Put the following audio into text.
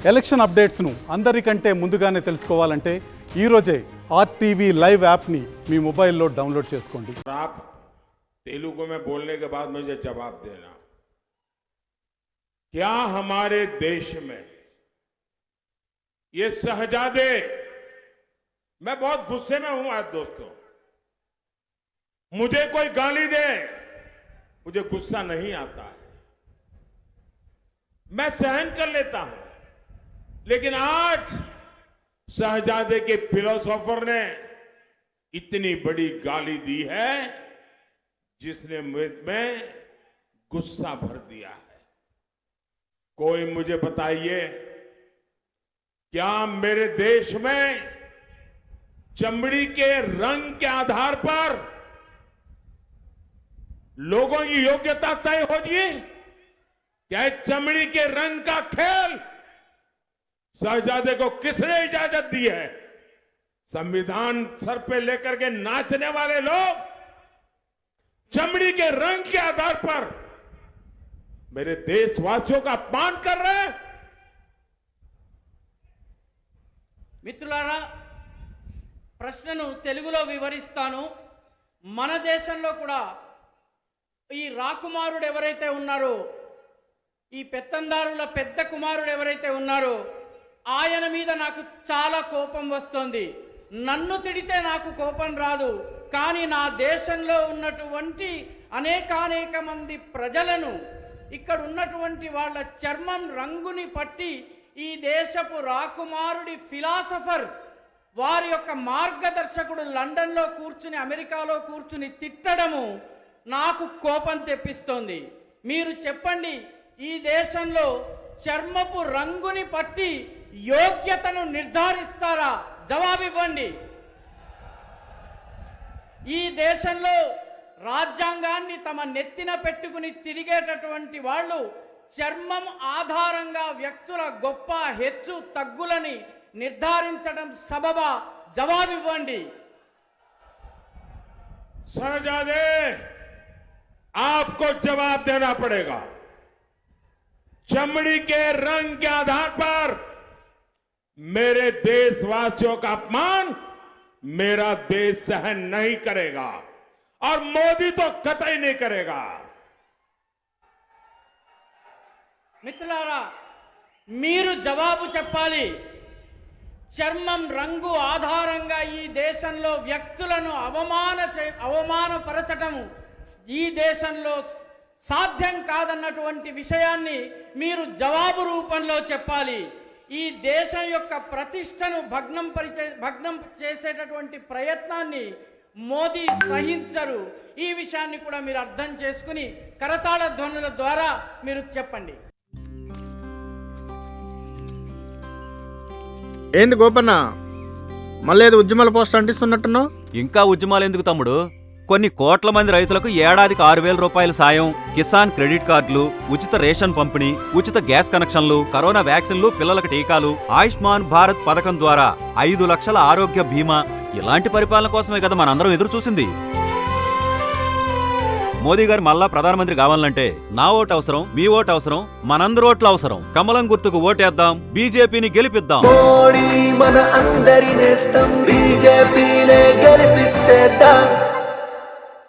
Election అప్డేట్స్ను అందరికంటే ముందుగానే తెలుసుకోవాలంటే ఈరోజే ఆర్టీవీ లైవ్ యాప్ని మీ మొబైల్లో డౌన్లోడ్ చేసుకోండి. आप तेलुगु में बोलने के बाद मुझे जवाब देना, क्या हमारे देश में ये शहजादे, मैं बहुत गुस्से में हूं आज दोस्तों, मुझे कोई गाली दे मुझे गुस्सा नहीं आता है, मैं सहन कर लेता हूं, लेकिन आज शहजादे के फिलोसोफर ने इतनी बड़ी गाली दी है जिसने में गुस्सा भर दिया है. कोई मुझे बताइए, क्या मेरे देश में चमड़ी के रंग के आधार पर लोगों की योग्यता तय होगी? क्या चमड़ी के रंग का खेल शहजादे को किसने इजाजत दी है? संविधान सर पे लेकर के नाचने वाले लोग चमड़ी के रंग के आधार पर मेरे देशवासियों का अपमान कर रहे हैं. మిత్రులారా, ప్రశ్నను తెలుగులో వివరిస్తాను. మన దేశంలో కూడా ఈ రాకుమారుడు ఎవరైతే ఉన్నారో, ఈ పెత్తందారుల పెద్ద కుమారుడు ఎవరైతే ఉన్నారో, ఆయన మీద నాకు చాలా కోపం వస్తుంది. నన్ను తిడితే నాకు కోపం రాదు, కానీ నా దేశంలో ఉన్నటువంటి అనేక మంది ప్రజలను, ఇక్కడ ఉన్నటువంటి వాళ్ళ చర్మం రంగుని పట్టి ఈ దేశపు రాకుమారుడి ఫిలాసఫర్, వారి యొక్క మార్గదర్శకుడు లండన్లో కూర్చుని, అమెరికాలో కూర్చుని తిట్టడము నాకు కోపం తెప్పిస్తోంది. మీరు చెప్పండి, ఈ దేశంలో చర్మపు రంగుని పట్టి యోగ్యతను నిర్ధారిస్తారా? జవాబివ్వండి. ఈ దేశంలో రాజ్యాంగాన్ని తమ నెత్తిన పెట్టుకుని తిరిగేటటువంటి వాళ్ళు చర్మం ఆధారంగా వ్యక్తుల గొప్ప హెచ్చు తగ్గులని నిర్ధారించడం సబబా? జవాబివ్వండి. शहजादे, आपको जवाब देना पड़ेगा. चमड़ी के रंग के आधार पर मेरे देशवासियों का अपमान मेरा देश सहन नहीं करेगा और मोदी तो कतई नहीं करेगा. మిత్రులారా, మీరు జవాబు చెప్పాలి. చర్మం రంగు ఆధారంగా ఈ దేశంలో వ్యక్తులను అవమానపరచటం ఈ దేశంలో సాధ్యం కాదన్నటువంటి విషయాన్ని మీరు జవాబు రూపంలో చెప్పాలి. ఈ దేశం యొక్క ప్రతిష్టను భగ్నం చేసేటటువంటి ప్రయత్నాన్ని మోదీ సహించరు. ఈ విషయాన్ని కూడా మీరు అర్థం చేసుకుని కరతాళ ధ్వనుల ద్వారా మీరు చెప్పండి. ఏంది గోపన్న, మళ్ళీ ఏదో ఉద్యమాల పోస్ట్ అంటిస్తున్నట్టున్నావు? ఇంకా ఉద్యమాలు ఎందుకు తమ్ముడు? కొన్ని కోట్ల మంది రైతులకు ఏడాదికి 6,000 రూపాయల సాయం, కిసాన్ క్రెడిట్ కార్డులు, ఉచిత రేషన్ పంపిణీ, ఉచిత గ్యాస్ కనెక్షన్లు, కరోనా వ్యాక్సిన్లు, పిల్లలకు టీకాలు, ఆయుష్మాన్ భారత్ పథకం ద్వారా 5 లక్షల ఆరోగ్య బీమా, ఇలాంటి పరిపాలన కోసమే కదా మనందరం ఎదురు చూసింది. మోదీ గారు మళ్ళా ప్రధానమంత్రి కావాలంటే నా ఓటు అవసరం, మీ ఓటు అవసరం, మనందరి ఓట్లు అవసరం. కమలం గుర్తుకు ఓటేద్దాం, బీజేపీని గెలిపిద్దాం. మోడీ మన అందరి నేస్తం, బీజేపీనే గెలిపించేద్దాం.